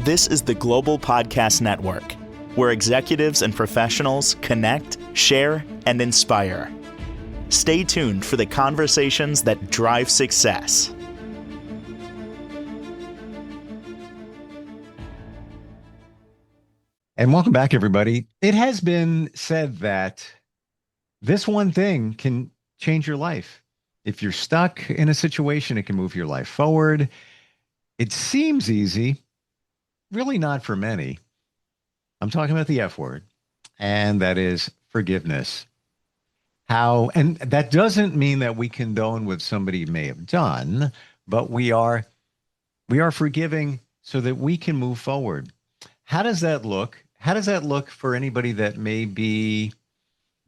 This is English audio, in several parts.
This is the Global Podcast Network, where executives and professionals connect, share, and inspire. Stay tuned for the conversations that drive success. And welcome back, everybody. It has been said that this one thing can change your life. If you're stuck in a situation, it can move your life forward. It seems easy, really not for many. I'm talking about the F word, and that is forgiveness. And that doesn't mean that we condone what somebody may have done, but we are forgiving so that we can move forward. How does that look? How does that look for anybody that may be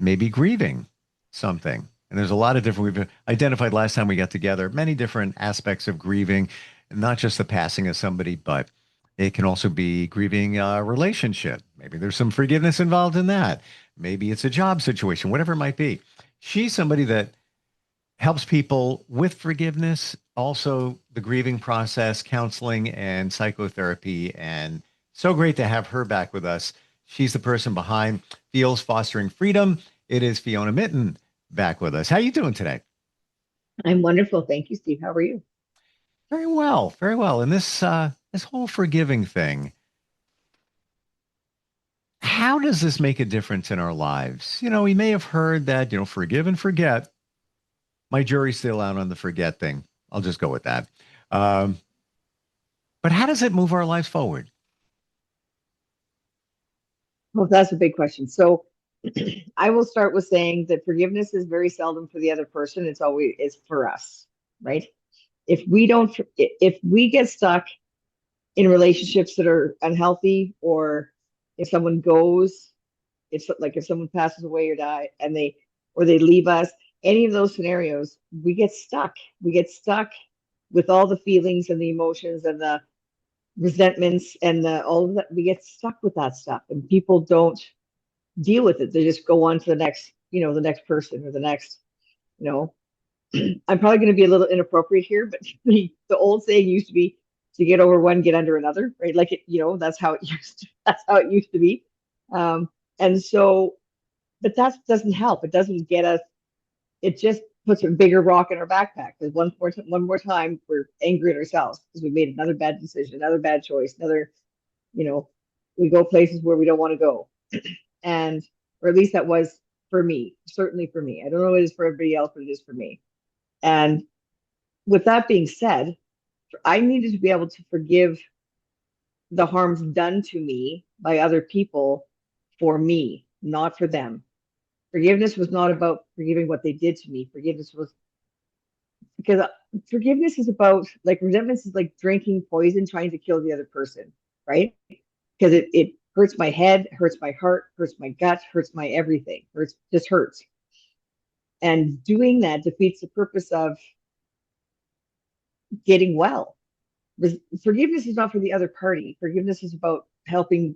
grieving something? And there's a lot of different, we've identified last time we got together, many different aspects of grieving, not just the passing of somebody, but it can also be grieving a relationship. Maybe there's some forgiveness involved in that. Maybe it's a job situation, whatever it might be. She's somebody that helps people with forgiveness, also the grieving process, counseling and psychotherapy. And so great to have her back with us. She's the person behind Feels Fostering Freedom. It is Fiona Mitten back with us. How are you doing today? I'm wonderful. Thank you, Steve. How are you? Very well, very well. And this whole forgiving thing, how does this make a difference in our lives? You know, we may have heard that, forgive and forget. My jury's still out on the forget thing. I'll just go with that. But how does it move our lives forward? Well, that's a big question. So I will start with saying that forgiveness is very seldom for the other person. It's for us, right? If we get stuck in relationships that are unhealthy, or if someone goes, it's like if someone passes away or die and they leave us, any of those scenarios, we get stuck. We get stuck with all the feelings and the emotions and the resentments and all of that. We get stuck with that stuff, and people don't deal with it. They just go on to the next, the next person or the next, I'm probably going to be a little inappropriate here, but the old saying used to be to get over one, get under another, right? Like that's how it used to be. And so, but that doesn't help. It doesn't get us. It just puts a bigger rock in our backpack, because one more time we're angry at ourselves because we made another bad decision, another bad choice, we go places where we don't want to go. And, or at least that was for me, certainly for me. I don't know what it is for everybody else, but it is for me. And with that being said, I needed to be able to forgive the harms done to me by other people for me, not for them. Forgiveness was not about forgiving what they did to me. Forgiveness is about, like, resentment is like drinking poison, trying to kill the other person, right? Because it hurts my head, hurts my heart, hurts my gut, hurts my everything, just hurts. And doing that defeats the purpose of getting well. Forgiveness is not for the other party. Forgiveness is about helping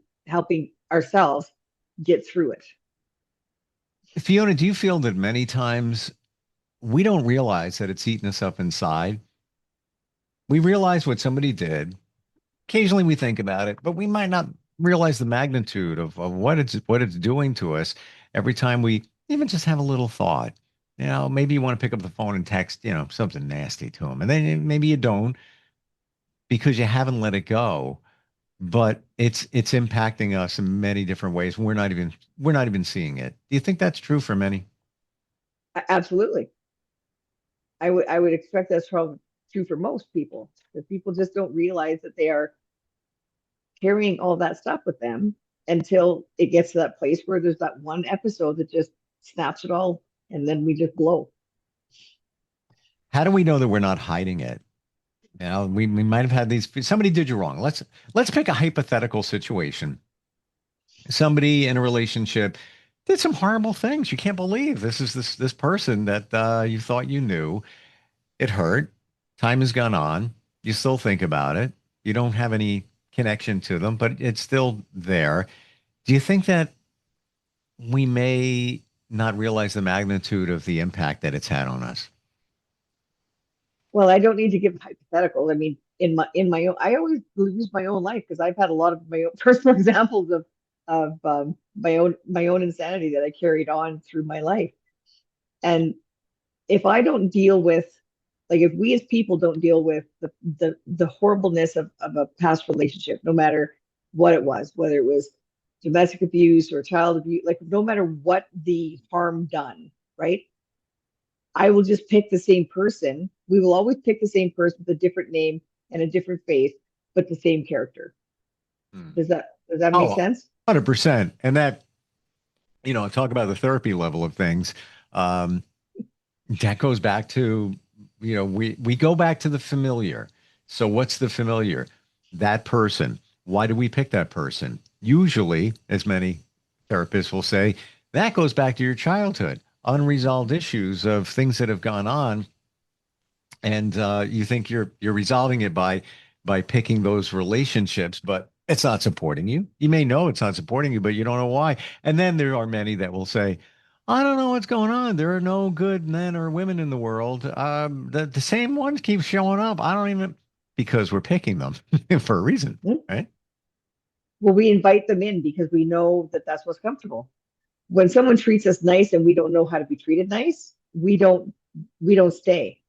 ourselves get through it. Fiona, do you feel that many times we don't realize that it's eating us up inside? We realize what somebody did. Occasionally we think about it, but we might not realize the magnitude of what it's doing to us every time we even just have a little thought. Maybe you want to pick up the phone and text, something nasty to them. And then maybe you don't because you haven't let it go. But it's impacting us in many different ways. We're not even seeing it. Do you think that's true for many? Absolutely. I would expect that's probably true for most people. That people just don't realize that they are carrying all that stuff with them until it gets to that place where there's that one episode that just snaps it all, and then we just blow. How do we know that we're not hiding it? We might have had somebody did you wrong. Let's pick a hypothetical situation. Somebody in a relationship did some horrible things. You can't believe this is this person that you thought you knew. It hurt. Time has gone on. You still think about it. You don't have any connection to them, but it's still there. Do you think that we may not realize the magnitude of the impact that it's had on us? Well, I don't need to give a hypothetical. I mean, in my own, I always use my own life because I've had a lot of my own personal examples of my own insanity that I carried on through my life. And if I don't deal with, like, if we as people don't deal with the horribleness of a past relationship, no matter what it was, whether it was domestic abuse or child abuse, like no matter what the harm done, right? I will just pick the same person. We will always pick the same person with a different name and a different face, but the same character. Hmm. Does that make Oh, sense? 100%. And that, talk about the therapy level of things. Um, that goes back to, we go back to the familiar. So what's the familiar? That person. Why do we pick that person? Usually, as many therapists will say, that goes back to your childhood, unresolved issues of things that have gone on, and you think you're resolving it by picking those relationships, but it's not supporting you. You may know it's not supporting you, but you don't know why. And then there are many that will say, I don't know what's going on. There are no good men or women in the world. The same ones keep showing up. I don't even, because we're picking them for a reason, Hmm? right? Well, we invite them in because we know that that's what's comfortable. When someone treats us nice and we don't know how to be treated nice, we don't stay,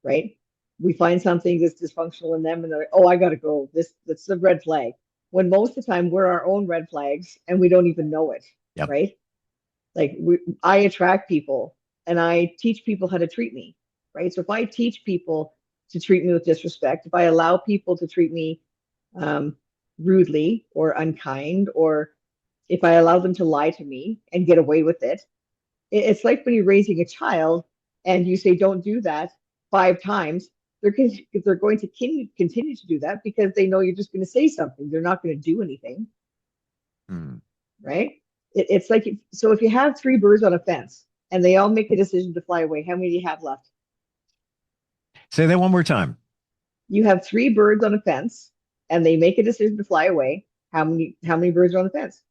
right? We find something that's dysfunctional in them and they're like, oh, I gotta go. That's a red flag. When most of the time we're our own red flags and we don't even know it, Yep. right? Like I attract people and I teach people how to treat me, right? So if I teach people to treat me with disrespect, if I allow people to treat me um, rudely or unkind, or if I allow them to lie to me and get away with it, it's like when you're raising a child and you say, don't do that 5 times. They're going to continue to do that because they know you're just going to say something. They're not going to do anything, Hmm. right? It's like, so if you have 3 birds on a fence and they all make a decision to fly away, how many do you have left? Say that one more time. You have 3 birds on a fence and they make a decision to fly away. How many birds are on the fence?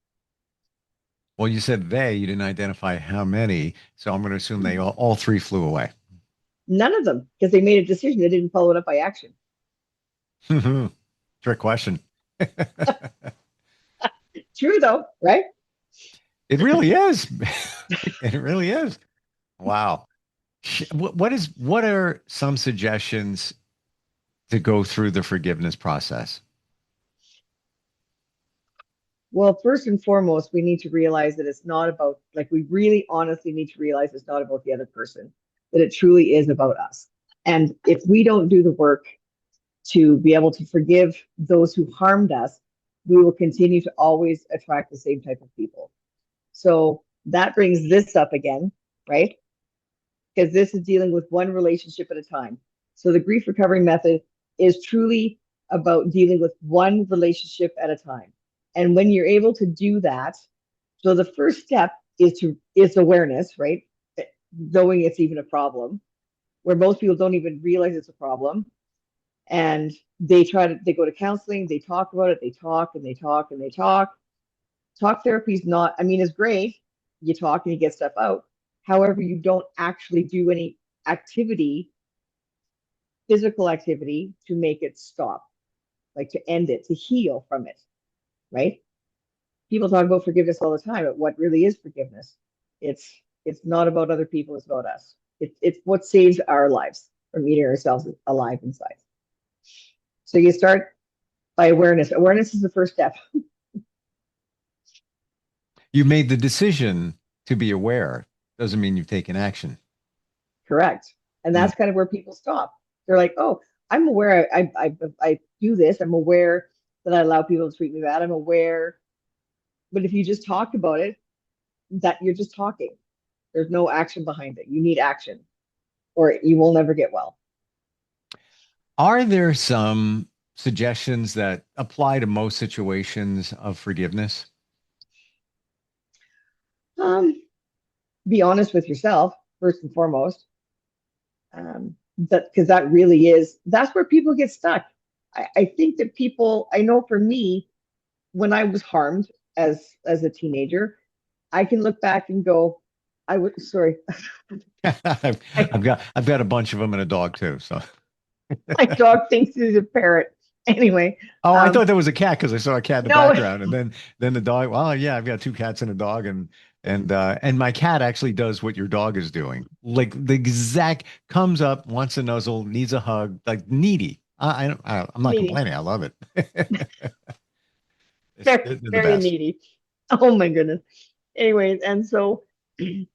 Well, you said you didn't identify how many. So I'm going to assume they all three flew away. None of them, because they made a decision. They didn't follow it up by action. Trick question. True though, right? It really is. It really is. Wow. What are some suggestions to go through the forgiveness process? Well, first and foremost, we need to realize that it's not about, like, we really honestly need to realize it's not about the other person, that it truly is about us. And if we don't do the work to be able to forgive those who harmed us, we will continue to always attract the same type of people. So that brings this up again, right? Because this is dealing with one relationship at a time. So the grief recovery method is truly about dealing with one relationship at a time. And when you're able to do that, so the first step is awareness, right? Knowing it's even a problem, where most people don't even realize it's a problem. And they go to counseling, they talk about it, they talk and they talk and they talk. Talk therapy is not, I mean, it's great. You talk and you get stuff out. However, you don't actually do any activity, physical activity to make it stop, like to end it, to heal from it, right? People talk about forgiveness all the time, but what really is forgiveness? It's not about other people, it's about us. It's what saves our lives from eating ourselves alive inside. So you start by awareness. Awareness is the first step. You made the decision to be aware. Doesn't mean you've taken action. Correct. And Mm. that's kind of where people stop. They're like, oh, I'm aware I do this. I'm aware that I allow people to treat me bad. I'm aware. But if you just talk about it, that you're just talking. There's no action behind it. You need action or you will never get well. Are there some suggestions that apply to most situations of forgiveness? Be honest with yourself, first and foremost. That because that really is that's where people get stuck. I think that people, I know for me, when I was harmed as a teenager, I can look back and go, I would sorry. I've, I, I've got a bunch of them and a dog too. So My dog thinks he's a parrot. Anyway, Oh, I um, thought that was a cat because I saw a cat in the no, background, and then the dog. Well, yeah, I've got two cats and a dog, and my cat actually does what your dog is doing, like the exact comes up, wants a nuzzle, needs a hug, like needy. I'm not needy, complaining. I love it. very, They're the very best. needy. Oh my goodness. Anyways, and so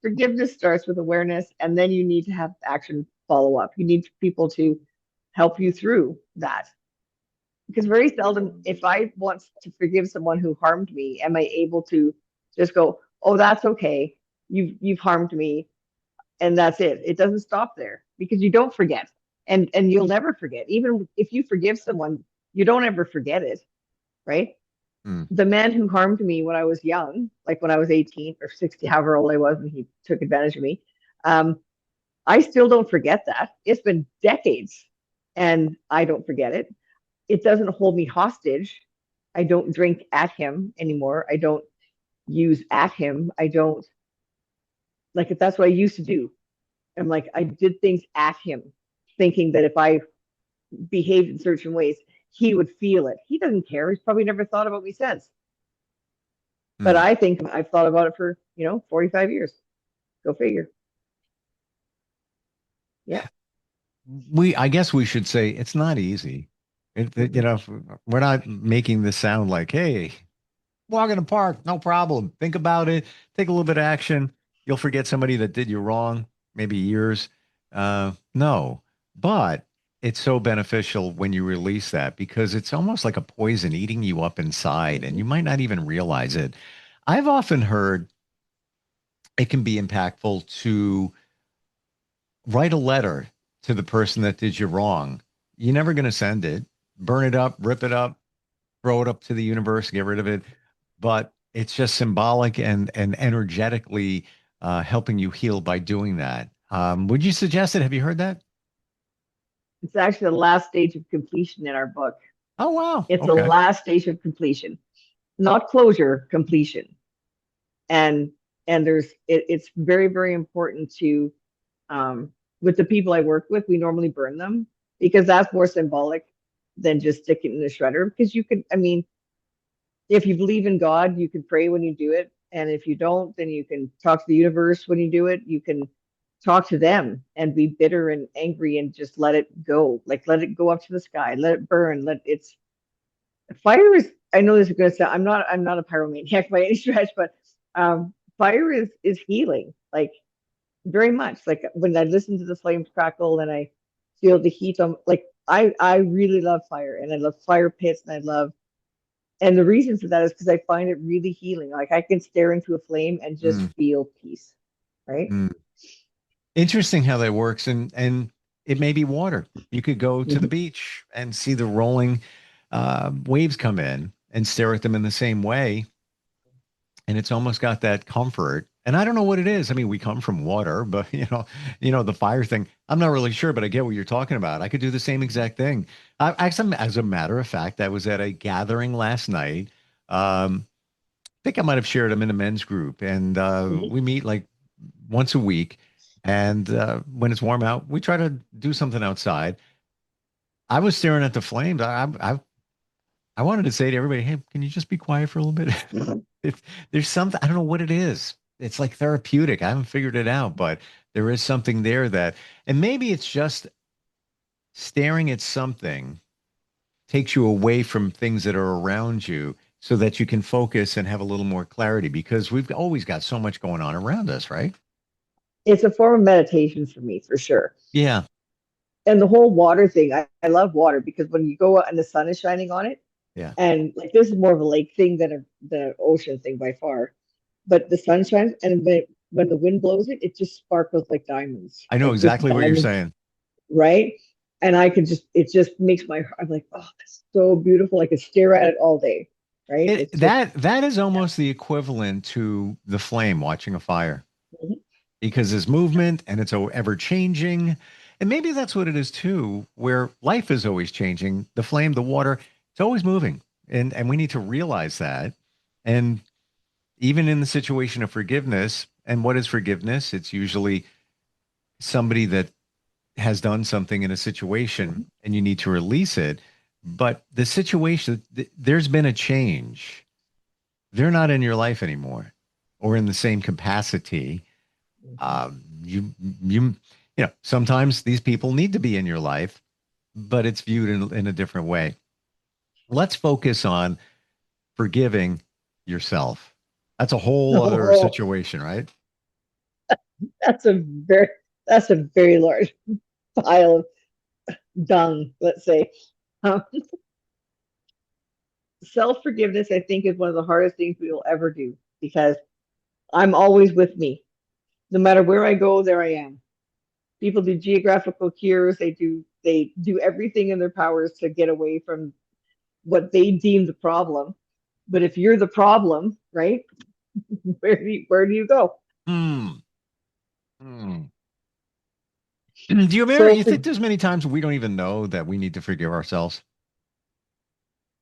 forgiveness starts with awareness, and then you need to have action follow up. You need people to help you through that. Because very seldom, if I want to forgive someone who harmed me, am I able to just go, "Oh, that's okay. You've harmed me," and that's it. It doesn't stop there because you don't forget, and you'll never forget. Even if you forgive someone, you don't ever forget it, right? Hmm. The man who harmed me when I was young, like when I was 18 or 60, however old I was when he took advantage of me, um, I still don't forget that. It's been decades and I don't forget it. It doesn't hold me hostage. I don't drink at him anymore. I don't use at him. I don't like if that's what I used to do. I'm like, I did things at him, thinking that if I behaved in certain ways, he would feel it. He doesn't care. He's probably never thought about me since. But Hmm. I think I've thought about it for, 45 years. Go figure. Yeah. I guess we should say it's not easy. Mm-mm. We're not making this sound like, hey, walk in the park, no problem. Think about it. Take a little bit of action. You'll forget somebody that did you wrong, maybe years. No, but it's so beneficial when you release that because it's almost like a poison eating you up inside, and Mm-hmm. you might not even realize it. I've often heard it can be impactful to write a letter to the person that did you wrong. You're never going to send it, burn it up, rip it up, throw it up to the universe, get rid of it. But it's just symbolic and energetically helping you heal by doing that. Would you suggest it? Have you heard that? It's actually the last stage of completion in our book. Oh, wow. It's the Okay. last stage of completion, not closure, completion. And it's very, very important to with the people I work with, we normally burn them because that's more symbolic than just stick it in the shredder. Because you can, I mean, if you believe in God, you can pray when you do it. And if you don't, then you can talk to the universe when you do it. You can talk to them and be bitter and angry and just let it go. Like let it go up to the sky, let it burn. Let it's fire is I know this is gonna sound I'm not a pyromaniac by any stretch, but fire is healing. Like very much. Like when I listen to the flames crackle and I feel the heat on like I really love fire and I love fire pits and I love and the reason for that is because I find it really healing. Like I can stare into a flame and just Mm, feel peace, right? mm. Interesting how that works. And it may be water. You could go to the Mhm. beach and see the rolling waves come in and stare at them in the same way. And it's almost got that comfort. And I don't know what it is. I mean, we come from water, but the fire thing, I'm not really sure, but I get what you're talking about. I could do the same exact thing. Actually, as a matter of fact, I was at a gathering last night. I think I might have shared them in a men's group, and Mhm. we meet like once a week. And when it's warm out, we try to do something outside. I was staring at the flames. I wanted to say to everybody, hey, can you just be quiet for a little bit? If there's something, I don't know what it is. It's like therapeutic. I haven't figured it out, but there is something there and maybe it's just staring at something takes you away from things that are around you so that you can focus and have a little more clarity because we've always got so much going on around us, right? It's a form of meditation for me, for sure. Yeah. And the whole water thing, I love water because when you go out and the sun is shining on it, Yeah. and like this is more of a lake thing than the ocean thing by far. But the sun shines, and when the wind blows it, it just sparkles I know like just exactly what you're diamonds, saying. right? And I can just, it just makes I'm like, oh, that's so beautiful. I could stare at it all day, right? It It's just, that is yeah. almost the equivalent to the flame watching a fire Mhm. because there's movement and it's ever changing. And maybe that's what it is too, where life is always changing. The flame, the water, it's always moving. And we need to realize that. And even in the situation of forgiveness, and what is forgiveness? It's usually somebody that has done something in a situation and you need to release it, but the situation, there's been a change. They're not in your life anymore or in the same capacity. You, you, sometimes these people need to be in your life, but it's viewed in a different way. Let's focus on forgiving yourself. That's a whole other Oh, situation, right? that's a very that's a very large pile of dung, let's say. Um, Self-forgiveness, I think, is one of the hardest things we will ever do because I'm always with me. No matter where I go, there I am. People do geographical cures, they do everything in their powers to get away from what they deem the problem. But if you're the problem, right, where do you go? Hmm. Hmm. Do you remember? So You for think there's many times we don't even know that we need to forgive ourselves?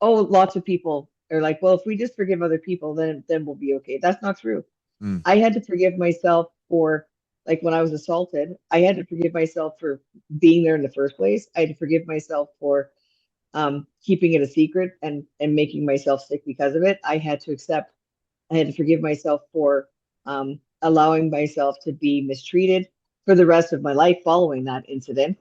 oh, lots of people are like, well, if we just forgive other people, then we'll be okay. That's not true. Mm. I had to forgive myself for, like, when I was assaulted, I had to forgive myself for being there in the first place. I had to forgive myself for keeping it a secret and making myself sick because of it. I had to forgive myself for allowing myself to be mistreated for the rest of my life following that incident.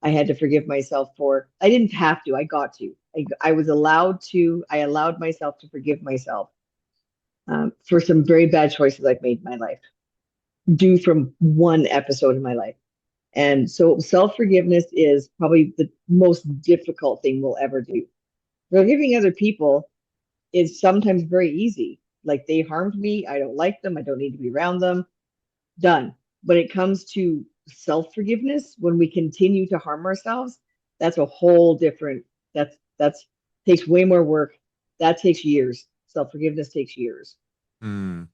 I had to forgive myself for, I didn't have to, I got to. I was allowed to, I allowed myself to forgive myself for some very bad choices I've made in my life, due from one episode in my life. And so self forgiveness is probably the most difficult thing we'll ever do. Forgiving other people is sometimes very easy. Like, they harmed me, I don't like them, I don't need to be around them. Done. When it comes to self forgiveness, when we continue to harm ourselves, that's a whole different. That's takes way more work. That takes years. Self forgiveness takes years. Mm.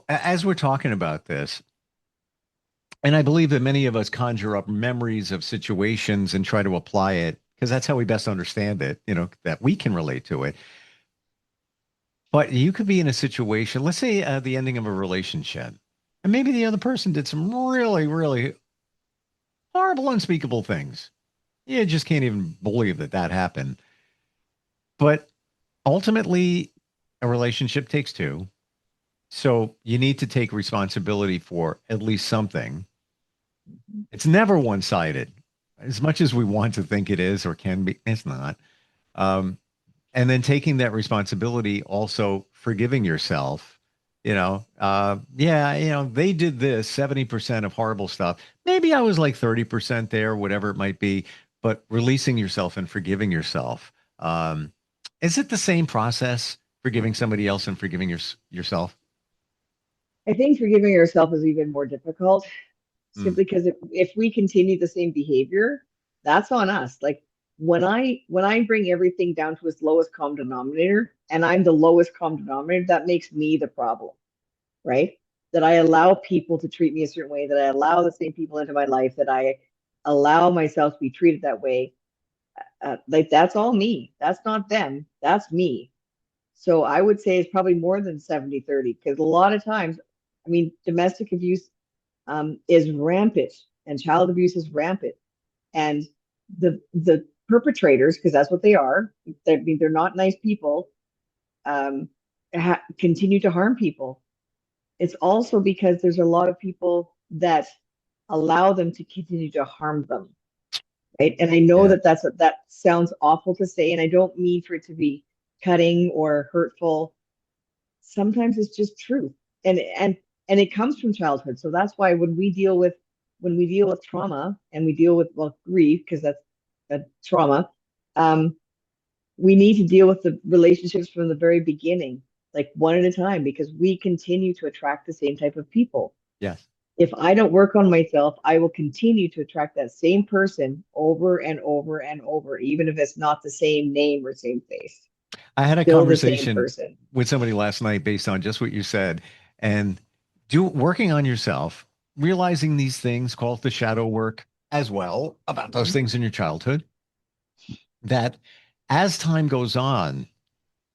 As we're talking about this, and I believe that many of us conjure up memories of situations and try to apply it because that's how we best understand it, that we can relate to it. But you could be in a situation, let's say the ending of a relationship, and maybe the other person did some really, really horrible, unspeakable things. You just can't even believe that that happened. But ultimately, a relationship takes two. So you need to take responsibility for at least something. It's never one sided. As much as we want to think it is or can be, it's not. Um, and then taking that responsibility, also forgiving yourself. Yeah, they did this 70% of horrible stuff. Maybe I was like 30% there, whatever it might be, but releasing yourself and forgiving yourself. Is it the same process, forgiving somebody else and forgiving yourself? I think forgiving yourself is even more difficult, Mm, simply because if we continue the same behavior, that's on us. Like, when I bring everything down to its lowest common denominator, and I'm the lowest common denominator, that makes me the problem, right? That I allow people to treat me a certain way, that I allow the same people into my life, that I allow myself to be treated that way. Like, that's all me. That's not them. That's me. So I would say it's probably more than 70-30, because a lot of times, I mean, domestic abuse is rampant and child abuse is rampant. And the perpetrators, because that's what they are, I mean, they're not nice people, um, continue to harm people. It's also because there's a lot of people that allow them to continue to harm them, right? And I know yeah. that sounds awful to say, and I don't mean for it to be cutting or hurtful. Sometimes it's just truth, and it comes from childhood. So that's why when we deal with trauma, and we deal with, well, grief, because that's a trauma, um, we need to deal with the relationships from the very beginning, like one at a time, because we continue to attract the same type of people. Yes. If I don't work on myself, I will continue to attract that same person over and over and over, even if it's not the same name or same face. I had a Still the same conversation person. with somebody last night based on just what you said and working on yourself, realizing these things, call it the shadow work as well about those Mhm. things in your childhood, that as time goes on,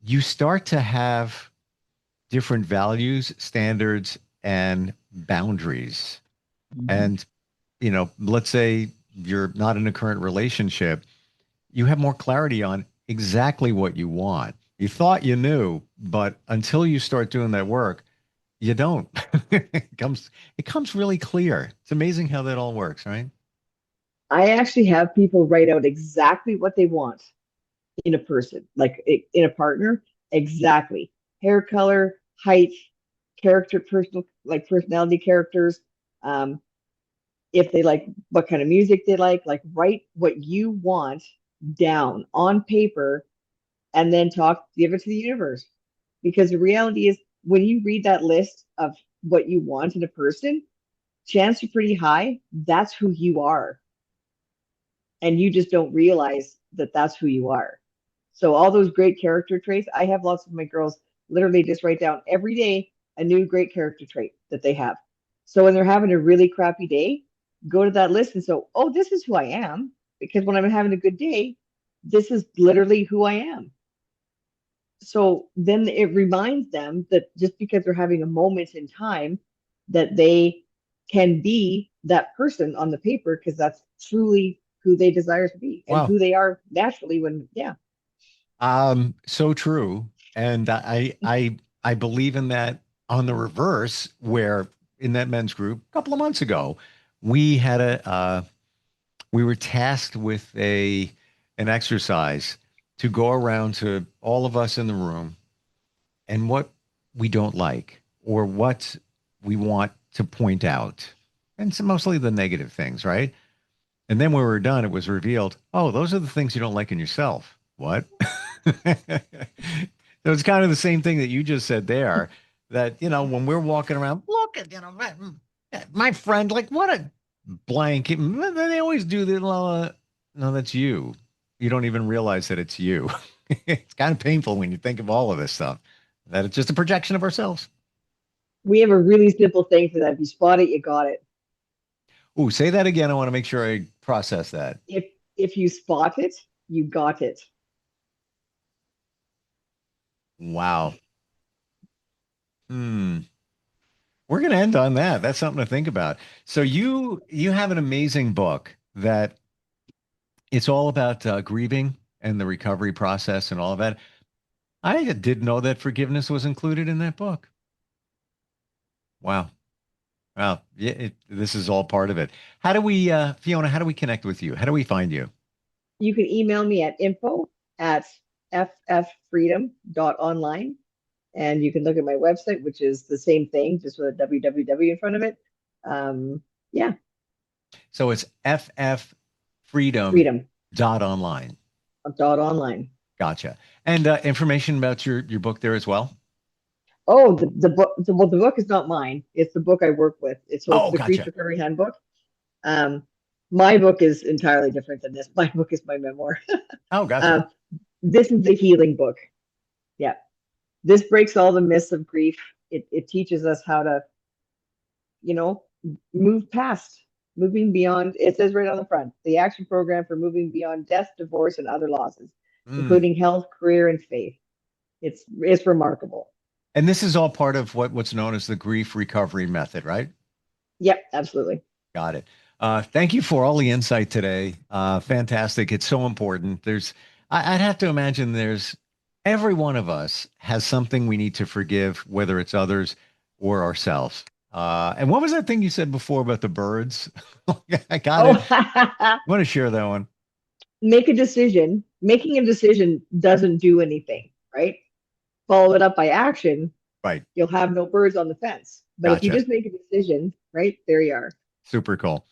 you start to have different values, standards, and boundaries. Mhm. And let's say you're not in a current relationship, you have more clarity on exactly what you want. You thought you knew, but until you start doing that work, you don't. It comes really clear. It's amazing how that all works, right? I actually have people write out exactly what they want in a person, like in a partner, exactly. Hair color, height, character, personal, like personality characters. Um, if they like what kind of music they like write what you want down on paper and then give it to the universe. Because the reality is, when you read that list of what you want in a person, chances are pretty high that's who you are. And you just don't realize that that's who you are. So, all those great character traits, I have lots of my girls literally just write down every day a new great character trait that they have. So, when they're having a really crappy day, go to that list and say, oh, this is who I am. Because when I'm having a good day, this is literally who I am. So then it reminds them that just because they're having a moment in time, that they can be that person on the paper, because that's truly who they desire to be and Wow. who they are naturally when, yeah. So true. And I believe in that on the reverse, where in that men's group a couple of months ago, we had we were tasked with an exercise to go around to all of us in the room and what we don't like or what we want to point out. And so mostly the negative things, right? And then when we were done, it was revealed, oh, those are the things you don't like in yourself. What? So it's kind of the same thing that you just said there, that, when we're walking around, look at, my friend, like, what a blank. They always do that. No, that's you. You don't even realize that it's you. It's kind of painful when you think of all of this stuff, that it's just a projection of ourselves. We have a really simple thing for that. If you spot it, you got it. Ooh, say that again. I want to make sure I process that. If you spot it, you got it. Wow. Hmm. We're going to end on that. That's something to think about. So you have an amazing book that it's all about grieving and the recovery process and all of that. I didn't know that forgiveness was included in that book. Wow. Wow. Yeah, this is all part of it. How do we, Fiona, how do we connect with you? How do we find you? You can email me at info@fffreedom.online. And you can look at my website, which is the same thing, just with a www in front of it. Yeah. So it's Freedom. fffreedom.online. .online. Gotcha. And information about your book there as well? Oh, the book. Well, the book is not mine. It's the book I work with. It's the Grief Gotcha. Recovery Handbook. My book is entirely different than this. My book is my memoir. Oh, gotcha. This is the healing book. Yeah. This breaks all the myths of grief. It teaches us how to, move past, moving beyond. It says right on the front, the action program for moving beyond death, divorce, and other losses, including health, career, and faith. It's remarkable. And this is all part of what's known as the grief recovery method, right? Yep, absolutely. Got it. Thank you for all the insight today. Fantastic. It's so important. I'd have to imagine every one of us has something we need to forgive, whether it's others or ourselves. And what was that thing you said before about the birds? I got it. I want to share that one. Make a decision. Making a decision doesn't do anything, right? Follow it up by action. Right. You'll have no birds on the fence. But if you just make a decision, right, there you are. Super cool.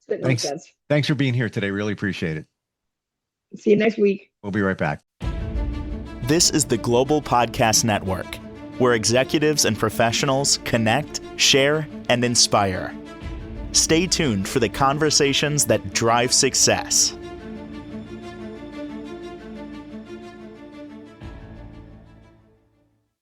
Thanks for being here today. Really appreciate it. See you next week. We'll be right back. This is the Global Podcast Network, where executives and professionals connect, share, and inspire. Stay tuned for the conversations that drive success.